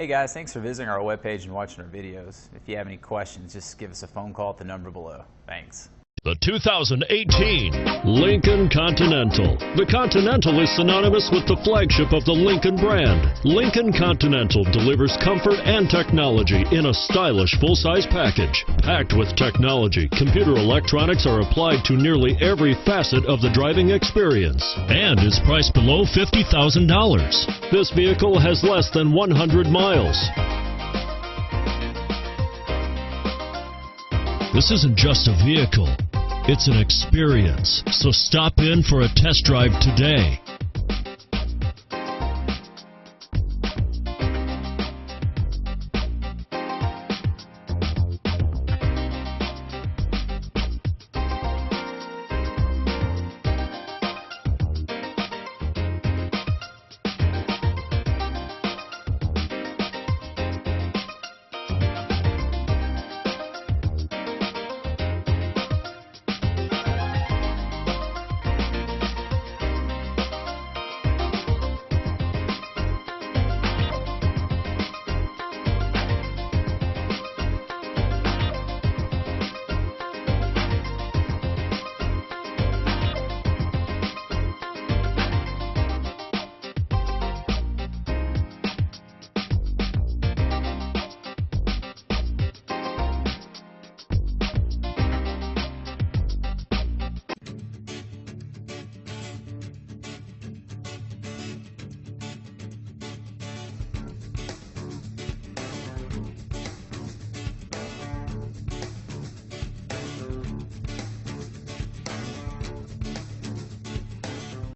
Hey guys, thanks for visiting our webpage and watching our videos. If you have any questions, just give us a phone call at the number below. Thanks. The 2018 Lincoln Continental. The Continental is synonymous with the flagship of the Lincoln brand. Lincoln Continental delivers comfort and technology in a stylish full-size package. Packed with technology, computer electronics are applied to nearly every facet of the driving experience and is priced below $50,000. This vehicle has less than 100 miles. This isn't just a vehicle, it's an experience. So stop in for a test drive today.